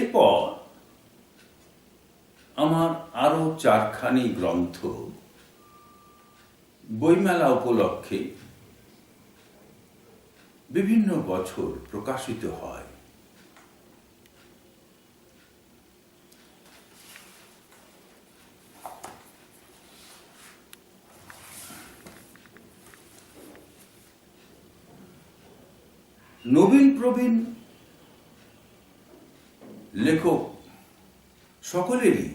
এরপর আমার আরো 4খানি গ্রন্থ বইমেলা উপলক্ষে বিভিন্ন বছর প্রকাশিত হয়। নবীন প্রবীণ লেখক সকলেরই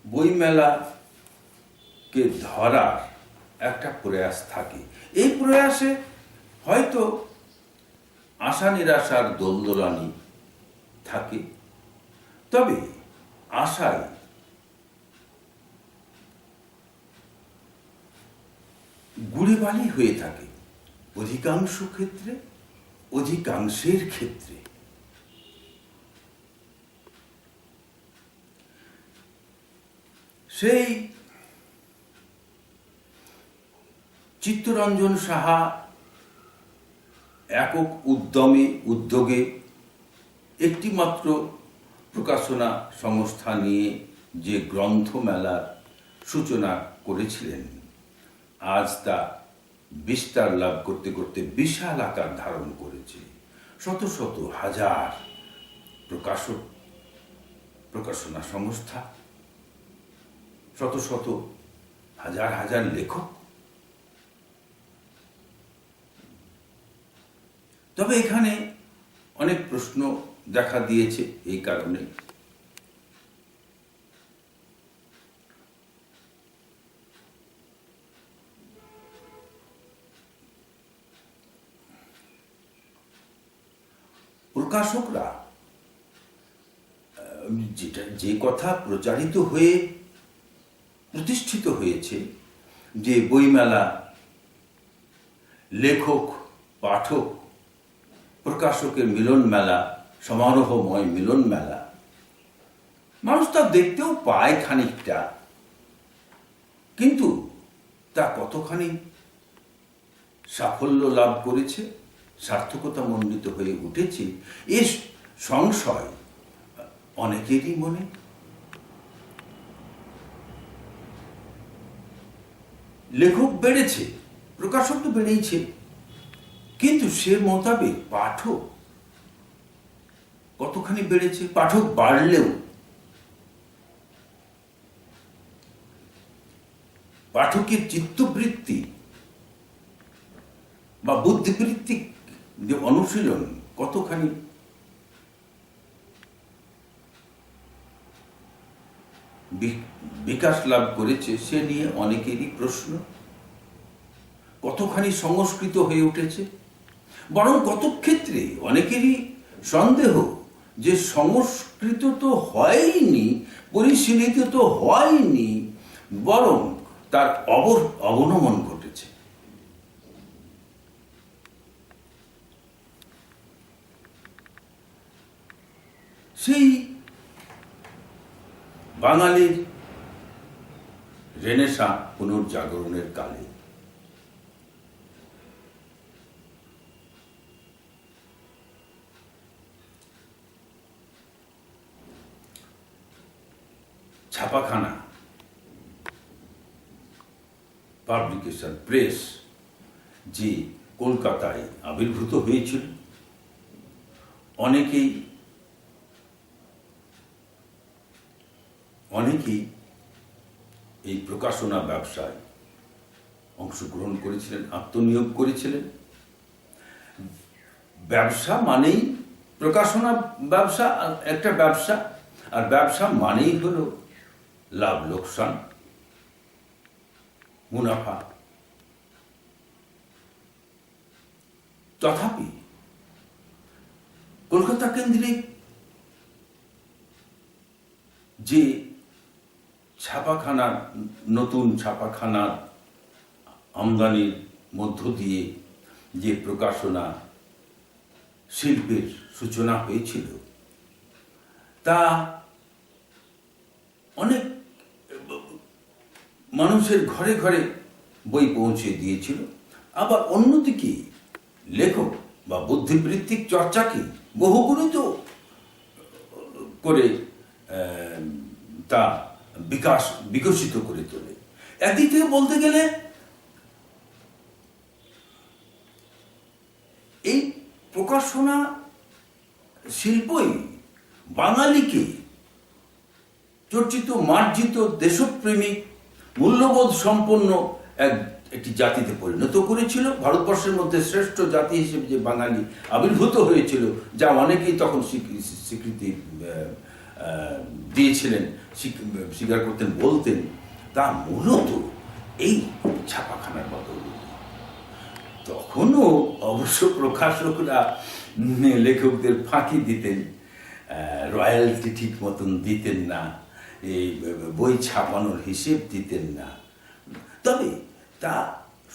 বইমেলাকে ধরার একটা প্রয়াস থাকে। এই প্রয়াসে হয়তো আশা নিরাশার দোলদোলানি থাকে, তবে আশায় গুড়ে বালি হয়ে থাকে অধিকাংশের ক্ষেত্রে। সেই চিত্তরঞ্জন সাহা একক উদ্যোগে একটি মাত্র প্রকাশনা সংস্থা নিয়ে যে গ্রন্থমেলার সূচনা করেছিলেন, আজ তা বিস্তার লাভ করতে করতে বিশাল আকার ধারণ করেছে। শত শত হাজার প্রকাশনা সংস্থা, শত শত হাজার হাজার লেখক। তবে এখানে অনেক প্রশ্ন দেখা দিয়েছে এই কারণে। প্রকাশকরা যে কথা প্রচারিত হয়ে প্রতিষ্ঠিত হয়েছে যে বইমেলা লেখক পাঠক প্রকাশকের মিলন মেলা, সমারোহময় মিলন মেলা, মানুষ তা দেখতেও পায় খানিকটা, কিন্তু তা কতখানি সাফল্য লাভ করেছে, সার্থকতা মণ্ডিত হয়ে উঠেছে, এ সংশয় অনেকেরই মনে। লেখক বেড়েছে, প্রকাশক তো বেড়েইছে, কিন্তু সে মোতাবেক পাঠক কতখানি বেড়েছে? পাঠক বাড়লেও পাঠকের চিত্তবৃত্তি বা বুদ্ধিবৃত্তিক যে অনুশীলন কতখানি বিকাশ লাভ করেছে সে নিয়ে অনেকেরই প্রশ্ন। কতখানি সংস্কৃত হয়ে উঠেছে, বরং কত ক্ষেত্রে অনেকেরই সন্দেহ যে সংস্কৃত তো হয়নি, পরিশীলিত তো হয়নি, বরং তার অবনমন ঘটেছে। সেই বাঙালির রেনেসাঁ পুনর্জাগরণের কালে ছাপাখানা, পাবলিকেশন, প্রেস যে কলকাতায় আবির্ভূত হয়েছিল, অনেকেই এই প্রকাশনা ব্যবসায় অংশগ্রহণ করেছিলেন, আত্মনিয়োগ করেছিলেন। ব্যবসা মানেই প্রকাশনা ব্যবসা একটা ব্যবসা, আর ব্যবসা মানেই হলো লাভ লোকসান, মুনাফা। তথাপি কলকাতা কেন্দ্রিক যে ছাপাখানার নতুন ছাপাখানার আমদানির মধ্য দিয়ে যে প্রকাশনা শিল্পের সূচনা হয়েছিল, তা অনেক মানুষের ঘরে ঘরে বই পৌঁছে দিয়েছিল। আবার অন্যদিকে লেখক বা বুদ্ধিবৃত্তিক চর্চাকে বহুগুণিত করে তা বিকশিত করে তোলে। একদিক থেকে বলতে গেলে এই প্রকাশনা শিল্পই বাঙালিকে চর্চিত, মার্জিত, দেশপ্রেমিক, মূল্যবোধ সম্পন্ন একটি জাতিতে পরিণত করেছিল। ভারতবর্ষের মধ্যে শ্রেষ্ঠ জাতি হিসেবে যে বাঙালি আবির্ভূত হয়েছিল, যা অনেকেই তখন স্বীকৃতি দিয়েছিলেন, স্বীকার করতেন, বলতেন, তা মূলত এই ছাপাখানার বদৌলতে। তখনও অবশ্য প্রকাশকরা লেখকদের ফাঁকি দিতেন, রয়্যালটি ঠিক মতন দিতেন না, এই বই ছাপানোর হিসেব দিতেন না। তবে তা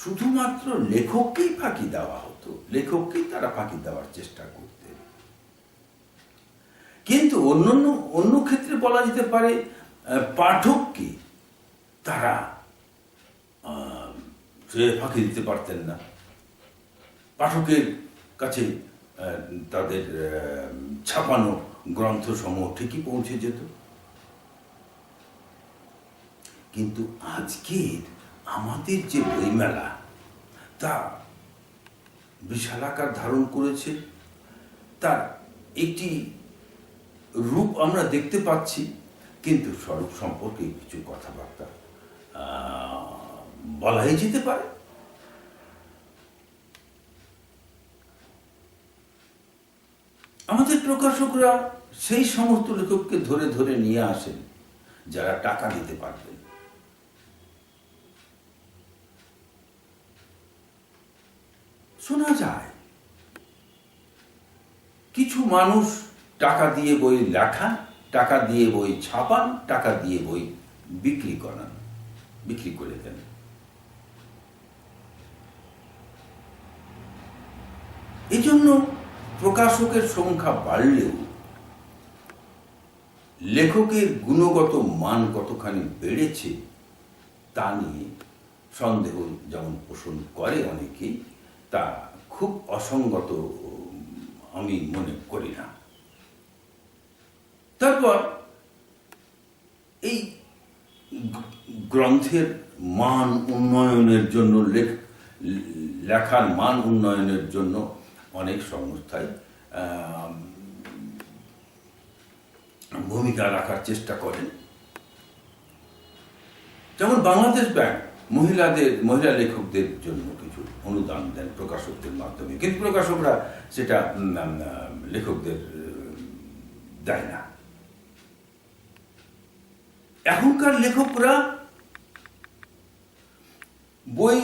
শুধুমাত্র লেখককেই ফাঁকি দেওয়া হতো, লেখককেই তারা ফাঁকি দেওয়ার চেষ্টা করতেন। কিন্তু অন্য ক্ষেত্রে বলা যেতে পারে পাঠককে তারা ফাঁকি দিতে পারতেন না। পাঠকের কাছে তাদের ছাপানো গ্রন্থসমূহ ঠিকই পৌঁছে যেত। কিন্তু আজকের আমাদের যে বইমেলা, তা বিশাল আকার ধারণ করেছে। তার একটি রূপ আমরা দেখতে পাচ্ছি, কিন্তু স্বরূপ সম্পর্কে কিছু কথাবার্তা বলাই যেতে পারে। আমাদের প্রকাশকরা সেই সমস্ত লেখককে ধরে ধরে নিয়ে আসেন যারা টাকা দিতে পারবেন। শোনা যায় কিছু মানুষ টাকা দিয়ে বই লেখান, টাকা দিয়ে বই ছাপান, টাকা দিয়ে বই বিক্রি করে দেন। এই জন্য প্রকাশকের সংখ্যা বাড়লেও লেখকের গুণগত মান কতখানি বেড়েছে তা নিয়ে সন্দেহ যেমন পোষণ করে অনেকেই, তা খুব অসঙ্গত আমি মনে করি না। তারপর এই গ্রন্থের মান উন্নয়নের জন্য, লেখার মান উন্নয়নের জন্য অনেক সংস্থাই ভূমিকা রাখার চেষ্টা করেন। যেমন বাংলাদেশ ব্যাংক মহিলা লেখকদের জন্য কিছু অনুদান দেন প্রকাশকদের মাধ্যমে, কিন্তু প্রকাশকরা সেটা লেখকদের দেয় না। এখনকার লেখকরা বই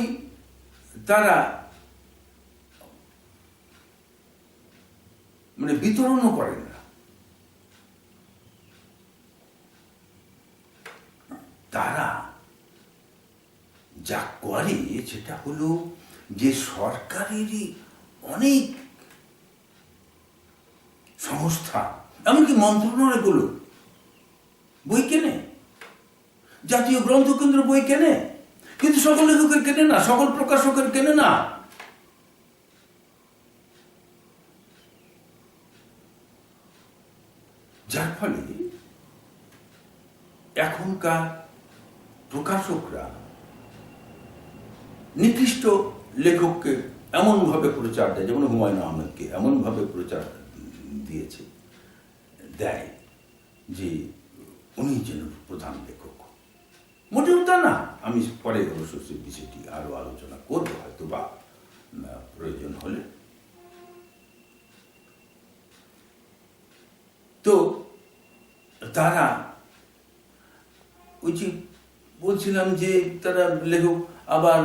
তারা বিতরণও করেন না। তারা যা করে সেটা হলো যে সরকারেরই অনেক সংস্থা, এমনকি মন্ত্রণালয়গুলো বই কেনে, জাতীয় গ্রন্থ কেন্দ্র বই কেনে, কিন্তু সকল লেখকের কেনে না, সকল প্রকাশকের কেনে না। যার ফলে এখনকার প্রকাশকরা নিকৃষ্ট লেখককে এমনভাবে প্রচার দেয়, যেমন হুমায়ুন আহমেদকে এমনভাবে প্রচার দেয় যে উনি যেন প্রধান লেখক। মোটেও তা না। আমি পরে অবশ্য সেই বিষয়টি আরো আলোচনা করবো, হয়তো বা প্রয়োজন হলে। তো তারা ওই যে বলছিলাম যে তারা লেখক, আবার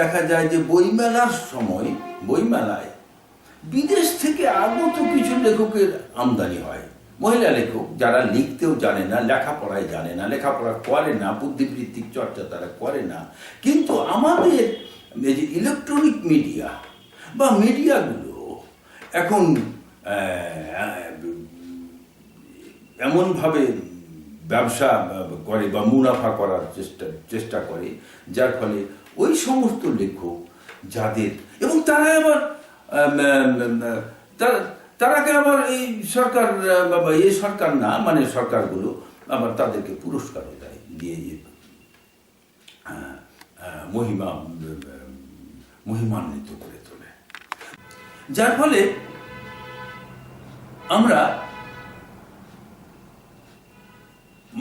দেখা যায় যে বইমেলায় বিদেশ থেকে আগত কিছু লেখকের আমদানি হয়। মহিলা লেখক যারা লিখতেও জানে না, লেখাপড়ায় জানে না, লেখাপড়া করে না, বুদ্ধিবৃত্তিক চর্চা তারা করে না, কিন্তু আমাদের এই যে ইলেকট্রনিক মিডিয়া বা মিডিয়াগুলো এখন এমনভাবে ব্যবসা করে বা মুনাফা করার চেষ্টা করে, যার ফলে ওই সমস্ত লেখক যাদের, এবং তারা আবার তারাকে আবার এই সরকার বাবা এই সরকার না মানে সরকারগুলো আবার তাদেরকে পুরস্কারও দেয়, দিয়ে মহিমান্বিত করে তোলে। যার ফলে আমরা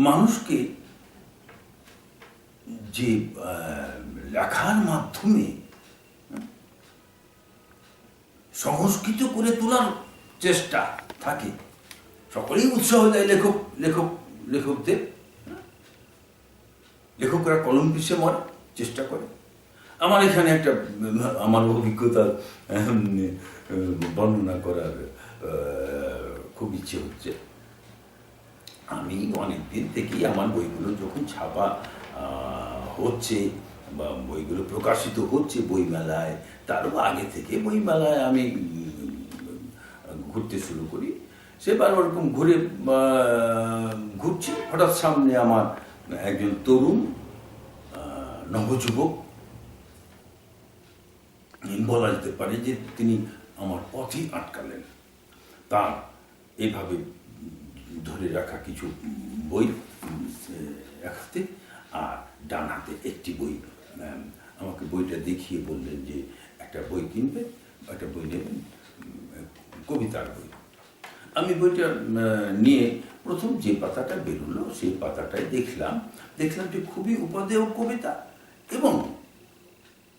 মানুষকে যে লেখার মাধ্যমে সংস্কৃত করে তোলার চেষ্টা থাকে, সকলেই উৎসাহ দেয় লেখকদের, লেখকরা কলম পিষে মরে চেষ্টা করে। আমার এখানে একটা আমার অভিজ্ঞতা বর্ণনা করার খুব ইচ্ছে হচ্ছে। আমি অনেকদিন থেকেই আমার বইগুলো যখন ছাপা হচ্ছে বা বইগুলো প্রকাশিত হচ্ছে বইমেলায়, তারও আগে থেকে বইমেলায় আমি ঘুরতে শুরু করি। সেবার ওরকম ঘুরছি, হঠাৎ সামনে আমার একজন তরুণ নবযুবক, বলা যেতে পারে যে তিনি আমার পথই আটকালেন। তার এইভাবে ধরে রাখা কিছু বই এক হাতে আর ডান হাতে একটি বই, আমাকে বইটা দেখিয়ে বললেন যে একটা বই কিনবে, একটা বই নেবেন, কবিতার বই। আমি বইটা নিয়ে প্রথম যে পাতাটা বেরোলো সেই পাতাটাই দেখলাম যে খুবই উপাদেয় কবিতা এবং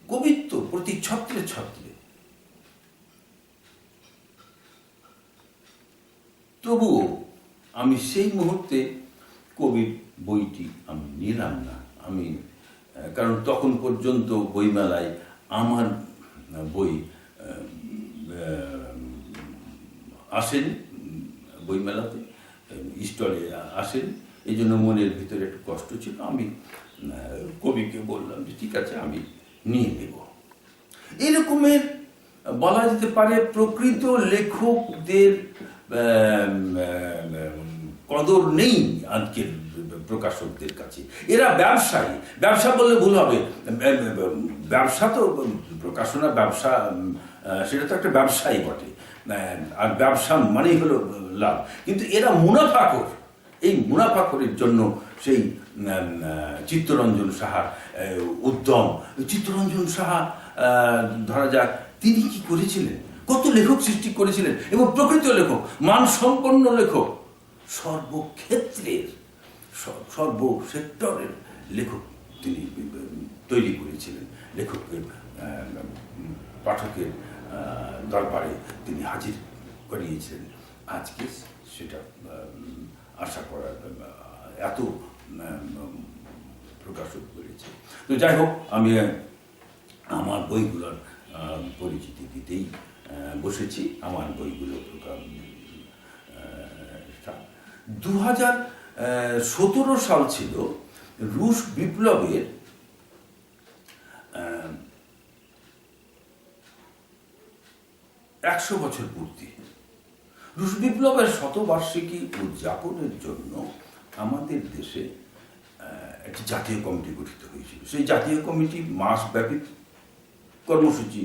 কবিত্ব প্রতি ছত্রে ছত্রে। তবুও আমি সেই মুহূর্তে কবির বইটি আমি নিলাম না। আমি কারণ তখন পর্যন্ত বইমেলায় আমার বই আসেন, বইমেলাতে স্টলে আসেন, এই জন্য মনের ভিতরে একটু কষ্ট ছিল। আমি কবিকে বললাম যে ঠিক আছে আমি নিয়ে নেব। এরকমের বলা যেতে পারে প্রকৃত লেখকদের কদর নেই আজকের প্রকাশকদের কাছে। এরা ব্যবসায়ী, ব্যবসা বললে ভুল হবে, ব্যবসা তো প্রকাশনা ব্যবসা, সেটা তো একটা ব্যবসায়ী বটে, আর ব্যবসা মানেই হলো লাভ। কিন্তু এরা মুনাফাখোর। এই মুনাফাখোরের জন্য সেই চিত্তরঞ্জন সাহার উদ্যম। চিত্তরঞ্জন সাহা ধরা যাক, তিনি কি করেছিলেন, কত লেখক সৃষ্টি করেছিলেন এবং প্রকৃত লেখক, মানসম্পন্ন লেখক, সর্বক্ষেত্রের সর্বসেক্টরের লেখক তিনি তৈরি করেছিলেন। লেখকের পাঠকের দরবারে তিনি হাজির করিয়েছিলেন। আজকে সেটা আশা করার এত প্রকাশক করেছে। তো যাই হোক, আমি আমার বইগুলোর পরিচিতি দিতেই বসেছি। আমার বইগুলো 2017 সাল ছিল রুশ বিপ্লবের 100 বছর পূর্তি। রুশ বিপ্লবের শতবার্ষিকী উদযাপনের জন্য আমাদের দেশে একটি জাতীয় কমিটি গঠিত হয়েছিল। সেই জাতীয় কমিটি মাসব্যাপী কর্মসূচি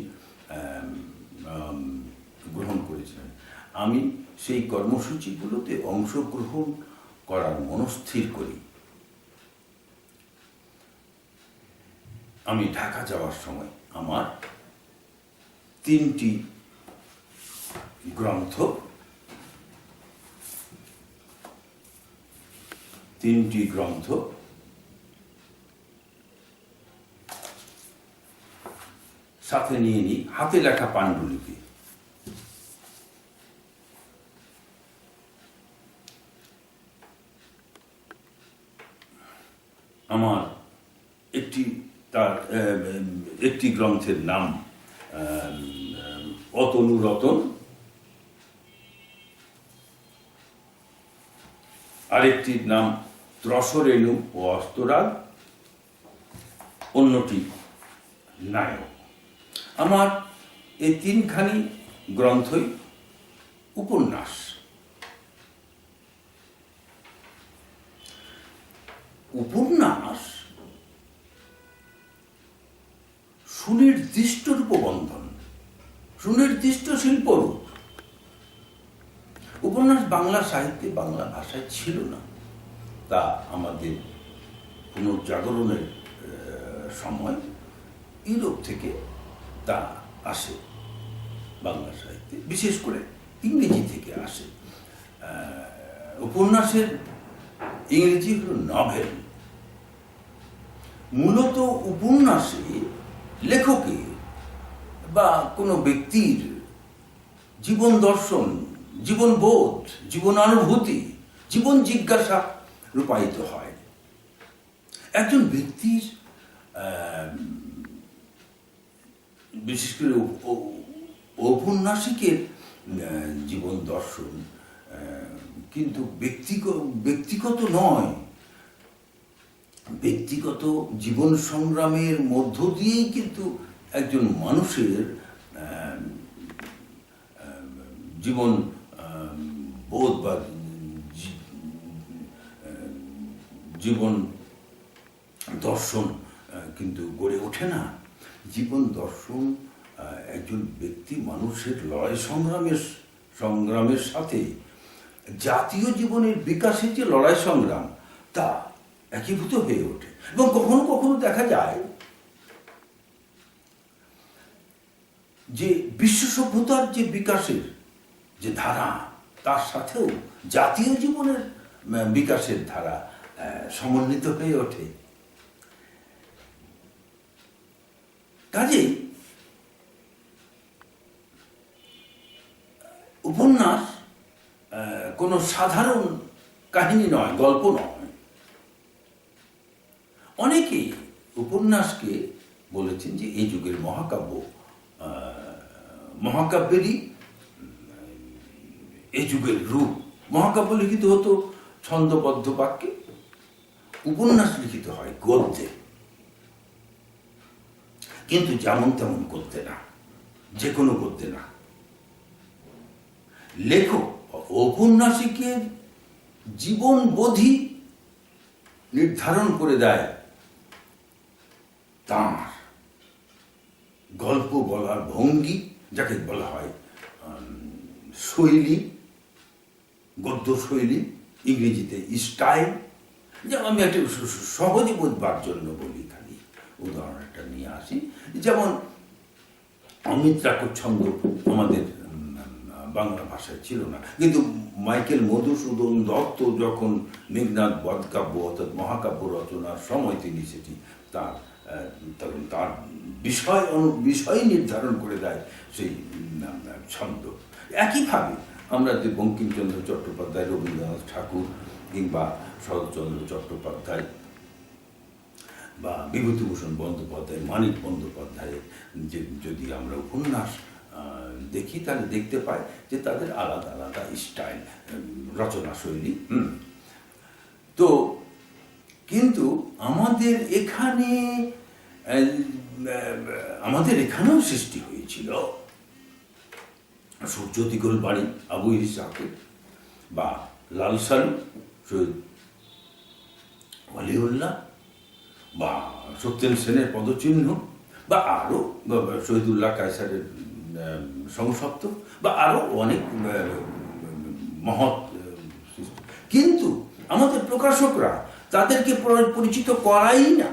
গ্রহণ করেছিলেন। আমি সেই কর্মসূচিগুলোতে অংশগ্রহণ করার মনস্থির করি। আমি ঢাকা যাওয়ার সময় আমার 3টি গ্রন্থ সাথে নিয়ে নিই, হাতে লেখা পাণ্ডুলিপি। আমার একটি গ্রন্থের নাম অতনুরতন, আরেকটির নাম ত্রসরেণু ও অস্তরাগ, অন্যটি নায়ক। আমার এই 3খানি গ্রন্থই উপন্যাস। উপন্যাস সুনির্দিষ্ট রূপবন্ধন, সুনির্দিষ্ট শিল্পরূপ। বাংলা সাহিত্যে, বাংলা ভাষায় ছিল না। তা আমাদের পুনর্জাগরণের সময় ইউরোপ থেকে তা আসে বাংলা সাহিত্যে, বিশেষ করে ইংরেজি থেকে আসে। উপন্যাসের ইংরেজি হল নভেল। মূলত উপন্যাসে লেখকের বা কোনো ব্যক্তির জীবন দর্শন, জীবনবোধ, জীবনানুভূতি, জীবন জিজ্ঞাসা রূপায়িত হয়। একজন ব্যক্তির বিশেষ করে ঔপন্যাসিকের জীবন দর্শন কিন্তু ব্যক্তিগত নয়, ব্যক্তিগত জীবন সংগ্রামের মধ্য দিয়েই কিন্তু একজন মানুষের জীবন বোধ বা জীবন দর্শন কিন্তু গড়ে ওঠে না। জীবন দর্শন একজন ব্যক্তি মানুষের লড়াই সংগ্রামের সাথে জাতীয় জীবনের বিকাশের যে লড়াই সংগ্রাম তা একীভূত হয়ে ওঠে। এবং কখনো কখনো দেখা যায় যে বিশ্ব সভ্যতার যে বিকাশের যে ধারা, তার সাথেও জাতীয় জীবনের বিকাশের ধারা সমন্বিত হয়ে ওঠে। কাজেই উপন্যাস কোনো সাধারণ কাহিনী নয়, গল্প নয়। অনেকেই উপন্যাসকে বলেছেন যে এই যুগের মহাকাব্য, মহাকাব্যেরই এই যুগের রূপ। মহাকাব্য লিখিত হতো ছন্দবদ্ধ বাক্যে, উপন্যাস লিখিত হয় গদ্যে, কিন্তু যেমন তেমন গদ্যে না, যে কোনো গদ্যে না। লেখক ঔপন্যাসিকের জীবনবোধই নির্ধারণ করে দেয় তাঁর গল্প বলার ভঙ্গি, যাকে বলা হয় শৈলী, গদ্য শৈলী, ইংরেজিতে স্টাইল। যেমন আমি একটা সহজে বোঝবার জন্য বলি, খালি উদাহরণ একটা নিয়ে আসি। যেমন অমিত্রাক্ষর ছন্দ আমাদের বাংলা ভাষায় ছিল না, কিন্তু মাইকেল মধুসূদন দত্ত যখন মেঘনাদ বধকাব্য অর্থাৎ মহাকাব্য রচনার সময় তিনি সেটি তার বিষয় নির্ধারণ করে দেয় সেই ছন্দ। একইভাবে আমরা যে বঙ্কিমচন্দ্র চট্টোপাধ্যায়, রবীন্দ্রনাথ ঠাকুর কিংবা শরৎচন্দ্র চট্টোপাধ্যায় বা বিভূতিভূষণ বন্দ্যোপাধ্যায়, মানিক বন্দ্যোপাধ্যায়ের যে যদি আমরা উপন্যাস দেখি, তাহলে দেখতে পাই যে তাদের আলাদা আলাদা স্টাইল, রচনা শৈলী। তো কিন্তু আমাদের এখানেও সৃষ্টি হয়েছিল সূর্য দিগল বাড়ি আবু ইসহাকের, বা লাল সালু সৈয়দ ওয়ালিউল্লাহ, বা সত্যেন সেনের পদচিহ্ন, বা আরো শহীদুল্লাহ কায়সারের সংসপ্ত, বা আরো অনেক মহৎ সৃষ্টি। কিন্তু আমাদের প্রকাশকরা তাদেরকে পরিচিত করাই না।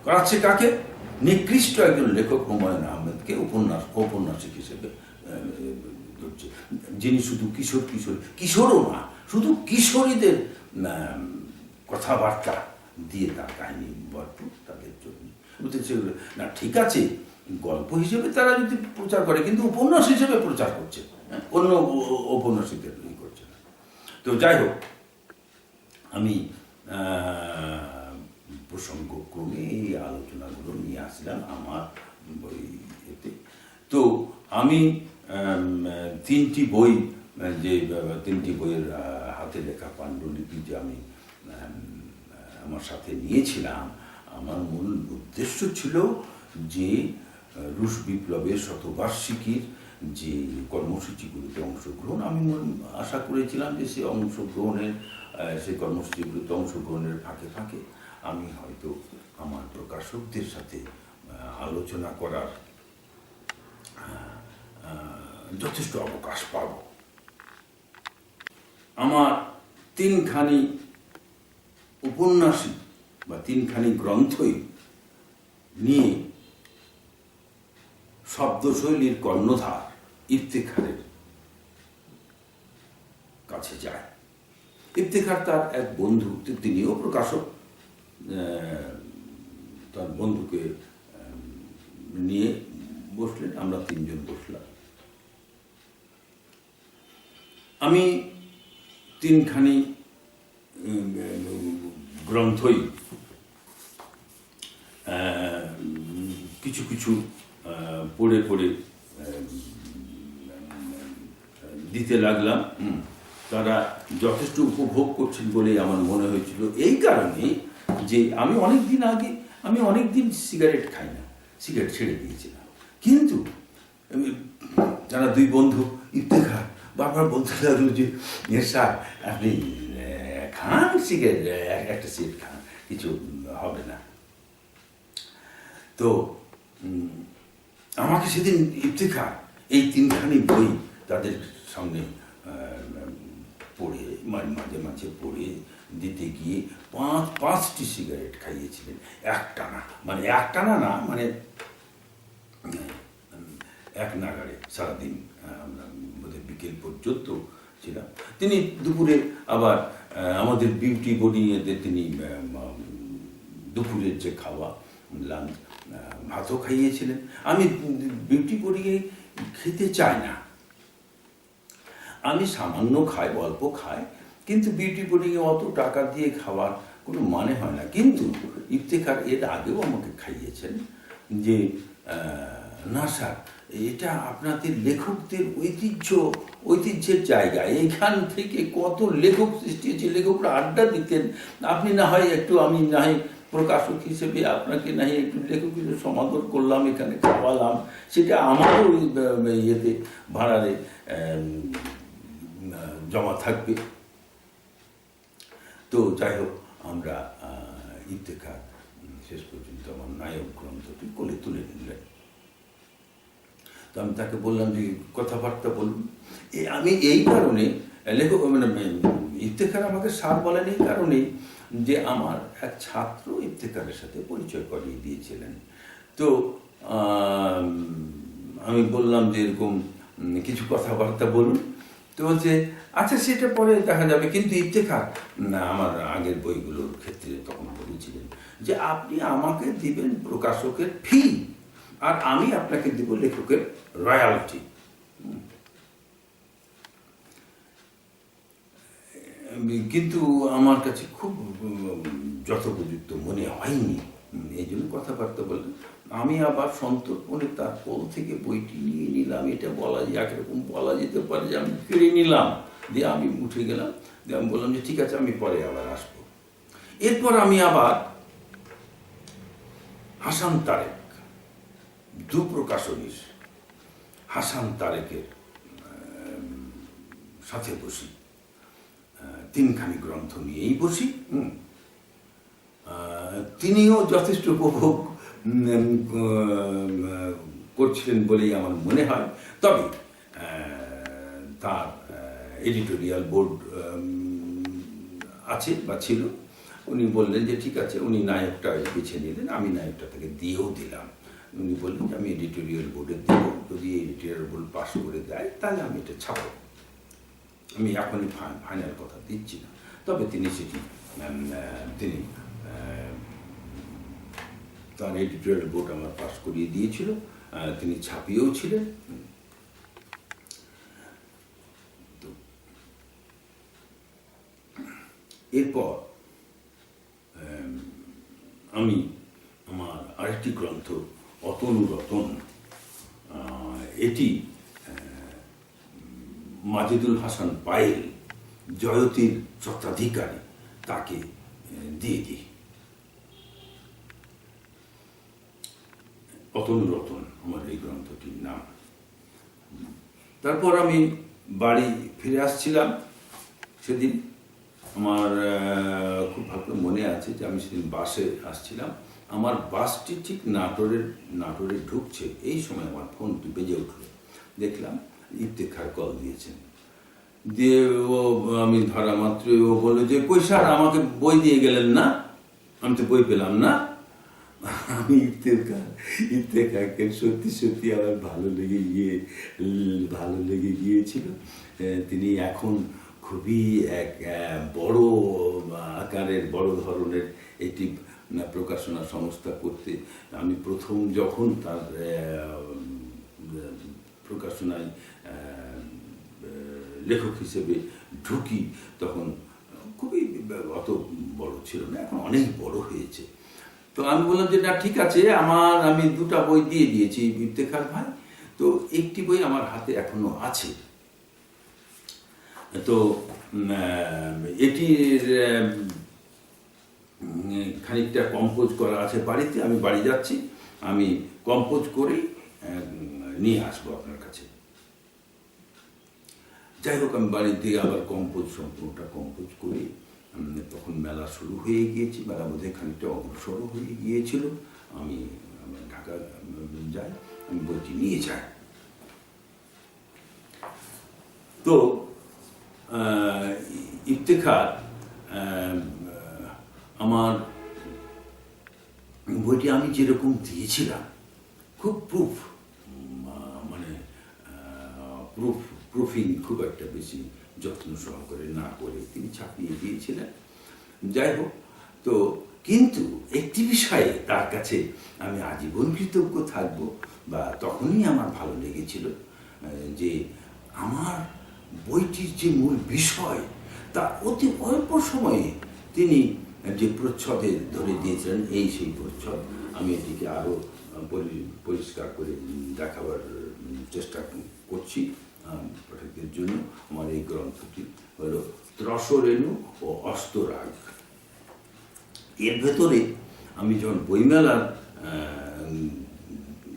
করাচ্ছে কাকে? নিকৃষ্ট একজন লেখক হুমায়ুন আহমেদকে ঔপন্যাসিক হিসেবে ধরছে, যিনি শুধু কিশোরও না, শুধু কিশোরীদের কথাবার্তা দিয়ে তার কাহিনী ভরপুর তাদের জন্য। সেগুলো না, ঠিক আছে, গল্প হিসেবে তারা যদি প্রচার করে, কিন্তু উপন্যাস হিসেবে প্রচার করছে, অন্য ঔপন্যাসিকদের করছে না। তো যাই হোক, আমি প্রসঙ্গক্রমে এই আলোচনাগুলো নিয়ে আসলাম আমার বই এতে। তো আমি তিনটি বইয়ের হাতে লেখা পাণ্ডুলিপি যে আমি আমার সাথে নিয়েছিলাম, আমার মূল উদ্দেশ্য ছিল যে রুশ বিপ্লবের শতবার্ষিকীর যে কর্মসূচিগুলোতে অংশগ্রহণ, আমি আশা করেছিলাম যে সেই কর্মসূচিগুলোতে অংশগ্রহণের ফাঁকে ফাঁকে আমি হয়তো আমার প্রকাশকদের সাথে আলোচনা করার যথেষ্ট অবকাশ পাব। আমার তিনখানি উপন্যাসই বা তিনখানি গ্রন্থই নিয়ে শব্দশৈলীর কর্ণধার ইফতেখারের কাছে যায়। ইফতেখার তার এক বন্ধু, তিনিও প্রকাশক, তার বন্ধুকে নিয়ে বসলেন, আমরা তিনজন বসলাম। আমি তিনখানি গ্রন্থই কিছু কিছু পড়ে পড়ে দিতে লাগলাম। তারা যথেষ্ট উপভোগ করছেন বলেই আমার মনে হয়েছিল। এই কারণে যে আমি অনেক দিন সিগারেট খাই না, সিগারেট ছেড়ে দিয়েছিলাম। কিন্তু যারা দুই বন্ধু ইফতেখার বারবার বলতে লাগলো যে স্যার আপনি খান সিগারেট, একটা সিগারেট খান, কিছু হবে না। তো আমাকে সেদিন ইফতেখার এই তিনখানি বই তাদের সামনে পড়ে মাঝে মাঝে পড়ে দিতে গিয়ে পাঁচটি সিগারেট খাইয়েছিলেন একটানা না, মানে এক নাগাড়ে সারাদিন, আমরা বোধহয় বিকেল পর্যন্ত ছিলাম। তিনি দুপুরে আবার আমাদের বিউটি বোর্ডিং এদের তিনি দুপুরের যে খাওয়া লাঞ্চ ভাতও খাইয়েছিলেন। আমি বিউটি বোর্ডিংয়ে খেতে চাই না, আমি সামান্য খাই, অল্প খাই, কিন্তু বিউটি বোর্ডিংয়ে অত টাকা দিয়ে খাওয়ার কোনো মানে হয় না। কিন্তু ইফতেখার এর আগেও আমাকে খাইয়েছেন যে না স্যার, এটা আপনাদের লেখকদের ঐতিহ্যের জায়গা, এইখান থেকে কত লেখক সৃষ্টি হয়েছে, লেখকরা আড্ডা দিতেন, আপনি না হয় একটু, আমি না হয় প্রকাশক হিসেবে আপনাকে না হয় একটু লেখক হিসেবে সমাদর করলাম, এখানে খাওয়ালাম, সেটা আমারও ইয়েতে ভাড়ারে জমা থাকবে। তো যাই হোক, আমরা ইফতেখার শেষ পর্যন্ত আমার নায়ক গ্রন্থটি কোলে তুলে নিলেন। তো আমি তাকে বললাম যে কথাবার্তা বলুন। আমি এই কারণে লেখক ইফতেখার আমাকে স্যার বলেন এই কারণেই যে আমার এক ছাত্র ইফতেখারের সাথে পরিচয় করিয়ে দিয়েছিলেন। তো আমি বললাম যে এরকম কিছু কথাবার্তা বলুন। তো বলছে আচ্ছা সেটা পরে দেখা যাবে, কিন্তু ইফতেখার আমার আগের বইগুলোর ক্ষেত্রে তখন বলেছিলেন যে আপনি আমাকে দিবেন প্রকাশকের ফি, আর আমি আপনাকে দিব লেখকের রয়্যালটি। কিন্তু আমার কাছে খুব যথোপযুক্ত মনে হয়নি, এই জন্য কথাবার্তা বললেন। আমি আবার সন্তর্পণে তার কোল থেকে বইটি নিয়ে নিলাম। এটা একরকম বলা যেতে পারে যে আমি কেড়ে নিলাম, দিয়ে আমি উঠে গেলাম, দিয়ে আমি বললাম যে ঠিক আছে, আমি পরে আবার আসবো। এরপর আমি আবার হাসান তারেক, প্রকাশনীর হাসান তারেকের সাথে বসি, তিনখানি গ্রন্থ নিয়েই বসি। তিনিও যথেষ্ট উপভোগ করছিলেন বলেই আমার মনে হয়। তবে তার এডিটোরিয়াল বোর্ড আছে বা ছিল, উনি বললেন যে ঠিক আছে, উনি নায়কটা বেছে নিলেন, আমি নায়কটা তাকে দিয়েও দিলাম। উনি বললেন যে আমি এডিটোরিয়াল বোর্ডে দেব, যদি এডিটোরিয়াল বোর্ড পাস করে দেয় তাহলে আমি এটা ছাপব। আমি এখনই ফাইনাল কথা দিচ্ছি না, তবে তিনি তার এডিটোরিয়াল বোর্ড আমার পাস করিয়ে দিয়েছিল, তিনি ছাপিয়েও ছিলেন। তো এরপর আমি আমার আরেকটি গ্রন্থ অতনুরতন, এটি মাজেদুল হাসান পায়েল, জয়তীর স্বত্বাধিকারী, তাকে দিয়ে দিই। অতনুরতন আমার এই গ্রন্থটির নাম। তারপর আমি বাড়ি ফিরে আসছিলাম সেদিন। আমার খুব ভালো মনে আছে যে আমি সেদিন বাসে আসছিলাম, আমার বাসটি ঠিক নাটোরে ঢুকছে, এই সময় আমার ফোনটি বেজে উঠল। দেখলাম ইফতেখার কল দিয়েছেন। দিয়ে ও, আমি ধরা মাত্র ও বললো যে কই স্যার আমাকে বই দিয়ে গেলেন না, আমি তো বই পেলাম না। আমি ইফতেখারকে সত্যি সত্যি আমার ভালো লেগে গিয়েছিল। তিনি এখন খুবই এক বড় আকারের, বড় ধরনের একটি প্রকাশনা সংস্থা করতে, আমি প্রথম যখন তার প্রকাশনায় লেখক হিসেবে ঢুকি তখন খুবই অত বড় ছিল না, এখন অনেক বড় হয়েছে। তো আমি বললাম যে না ঠিক আছে, আমি 2টা বই দিয়ে দিয়েছি ইফতেখার ভাই, তো একটি বই আমার হাতে এখনো আছে। তো এটির খানিকটা কম্পোজ করা আছে বাড়িতে, আমি বাড়ি যাচ্ছি, আমি কম্পোজ করে নিয়ে আসবো আপনার কাছে। যাই হোক, আমি বাড়ির দিকে আবার সম্পূর্ণটা কম্পোজ করি। তখন মেলা শুরু হয়ে গিয়েছে, মেলা বোধহয় খানিকটা অগ্রসর হয়ে গিয়েছিল। আমি ঢাকা যাই, আমি বইটি নিয়ে যাই। তো ইফতেখার আমার বইটি আমি যেরকম দিয়েছিলাম, খুব প্রুফিং খুব একটা বেশি যত্ন সহকারে না করে তিনি ছাপিয়ে দিয়েছিলেন। যাই হোক, তো কিন্তু একটি বিষয়ে তার কাছে আমি আজীবন কৃতজ্ঞ থাকব, বা তখনই আমার ভালো লেগেছিল যে আমার বইটির যে মূল বিষয় তা অতি অল্প সময়ে তিনি যে প্রচ্ছদে ধরে দিয়েছিলেন, এই সেই প্রচ্ছদ। আমি এটিকে আরও পরিষ্কার করে দেখাবার চেষ্টা করছি পাঠকদের জন্য। আমার এই গ্রন্থটি হল ত্রসরেণু ও অস্তরাগ। এর ভেতরে আমি যখন বইমেলার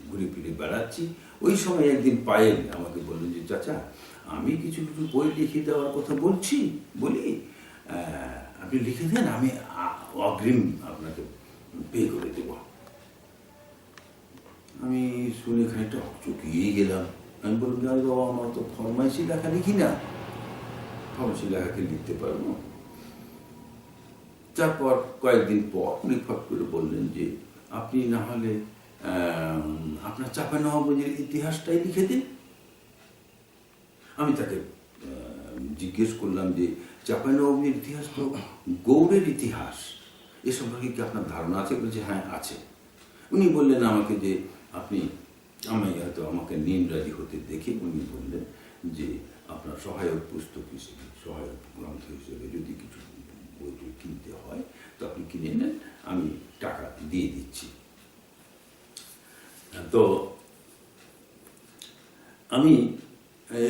ঘুরে ফিরে বেড়াচ্ছি, ওই সময় একদিন পায়েল আমাকে বললেন যে চাচা, আমি কিছু কিছু বই লিখে দেওয়ার কথা বলি, আপনি লিখে দেন, আমি অগ্রিম আপনাকে পে করে দেব। আমি শুনে খানিকটা চুকিয়ে গেলাম। আমি বললাম যে বাবা, আমার তো ফরমাইশি লেখা লিখি না, ফরমাইশি লেখাকে লিখতে পারবো। তারপর কয়েকদিন পর উনি ফট করে বললেন যে আপনি না হলে আপনার চাঁপানবাবুর ইতিহাসটাই লিখে দিন। আমি তাকে জিজ্ঞেস করলাম যে চাঁপানবাবুর ইতিহাস তো গৌড়ের ইতিহাস, এ সম্পর্কে কি আপনার ধারণা আছে? বলছে হ্যাঁ আছে। উনি বললেন আমাকে যে আমাকে নিমরাজি হতে দেখে উনি বললেন যে আপনার সহায়ক পুস্তক হিসেবে, সহায়ক গ্রন্থ হিসেবে যদি কিছু বই কিনতে হয় তো আপনি কিনে নেন, আমি টাকা দিয়ে দিচ্ছি। তো আমি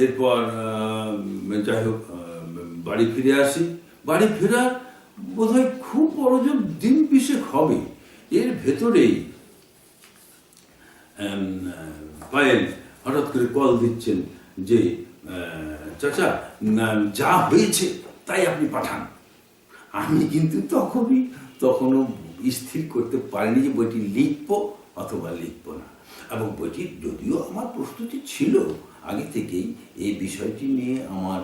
এরপর যাই হোক বাড়ি ফিরে আসি। বাড়ি ফেরার বোধহয় খুব বড় জোর দিন বিশেক হবে, এর ভেতরেই পায়েল হঠাৎ করে কল দিচ্ছেন যে চাচা, যা হয়েছে তাই আপনি পাঠান। আমি কিন্তু তখনও স্থির করতে পারিনি যে বইটি লিখবো অথবা লিখবো না। এবং বইটির যদিও আমার প্রস্তুতি ছিল আগে থেকেই, এই বিষয়টি নিয়ে আমার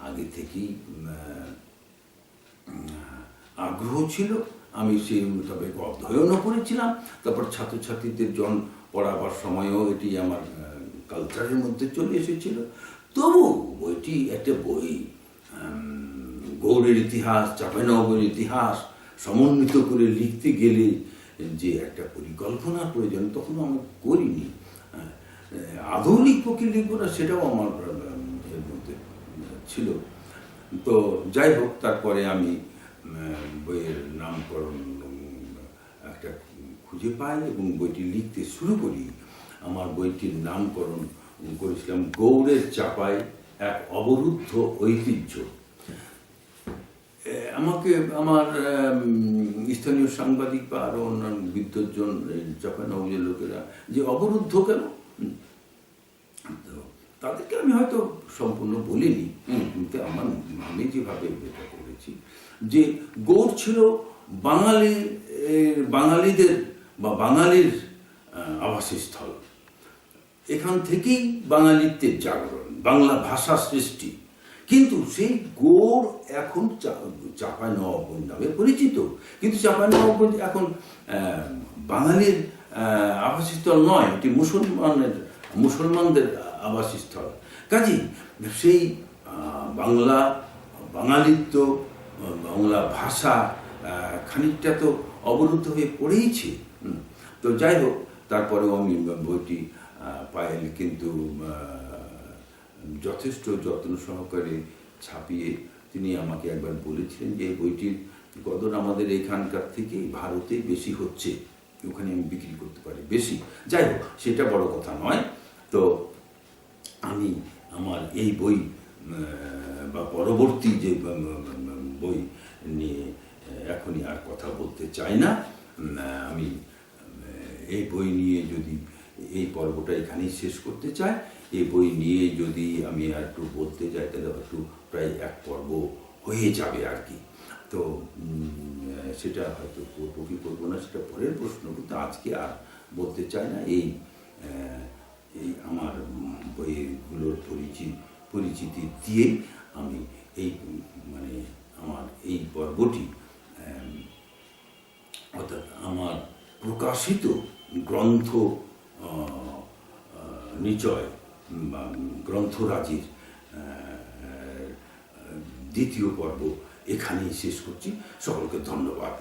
আগে থেকেই আগ্রহ ছিল, আমি সেই মোতাবেক অধ্যয়নও করেছিলাম। তারপর ছাত্রছাত্রীদের পড়াবার সময়ও এটি আমার কালচারের মধ্যে চলে এসেছিল। তবু বইটি একটা বই, গৌড়ের ইতিহাস, চাঁপাইনবাবগঞ্জের ইতিহাস সমন্বিত করে লিখতে গেলে যে একটা পরিকল্পনার প্রয়োজন, তখন আমি করিনি। আদৌ লিখবো কি লিখবো না সেটাও আমার এর মধ্যে ছিল। তো যাই হোক, তারপরে আমি বইয়ের নামকরণ একটা খুঁজে পাই এবং বইটি লিখতে শুরু করি। আমার বইটির নামকরণ করেছিলাম গৌড়ের চাপায় এক অবরুদ্ধ ঐতিহ্য। আমাকে আমার স্থানীয় সাংবাদিক বা আরো অন্যান্য বিদ্বজ্জন চাঁপাইনবাবগঞ্জের লোকেরা যে অবরুদ্ধ কেন, তাদেরকে আমি হয়তো সম্পূর্ণ বলিনি, কিন্তু আমি যেভাবে এটা করেছি যে গৌড় ছিল বাঙালিদের বা বাঙালির আবাসস্থল। এখান থেকেই বাঙালিত্বের জাগরণ, বাংলা ভাষা সৃষ্টি। কিন্তু সেই গৌড় এখন চাঁপাইনবাবগঞ্জ নামে পরিচিত, কিন্তু চাঁপাইনবাবগঞ্জ এখন বাঙালির আবাসস্থল নয়, এটি মুসলমানদের আবাসস্থল। কাজেই সেই বাঙালিত্ব, বাংলা ভাষা খানিকটা তো অবরুদ্ধ হয়ে পড়েইছে। তো যাই হোক, তারপরেও আমি বইটি পায়েল কিন্তু যথেষ্ট যত্ন সহকারে ছাপিয়ে তিনি আমাকে একবার বলেছিলেন যে এই বইটির কদর আমাদের এখানকার থেকে ভারতে বেশি হচ্ছে, ওখানে আমি বিক্রি করতে পারি বেশি। যাই হোক, সেটা বড় কথা নয়। তো আমি আমার এই বই বা পরবর্তী যে বই নিয়ে এখনই আর কথা বলতে চাই না। আমি এই বই নিয়ে যদি এই পর্বটা এখানেই শেষ করতে চাই। এই বই নিয়ে যদি আমি আর একটু বলতে যাই তাহলে হয়তো প্রায় এক পর্ব হয়ে যাবে আর কি। তো সেটা হয়তো করবো কি করবো না সেটা পরের প্রশ্ন, কিন্তু আজকে আর বলতে চাই না। এই আমার বইগুলোর পরিচিতি দিয়ে আমি এই আমার এই পর্বটি, অর্থাৎ আমার প্রকাশিত গ্রন্থ নিচয় বা গ্রন্থরাজির দ্বিতীয় পর্ব এখানেই শেষ করছি। সকলকে ধন্যবাদ।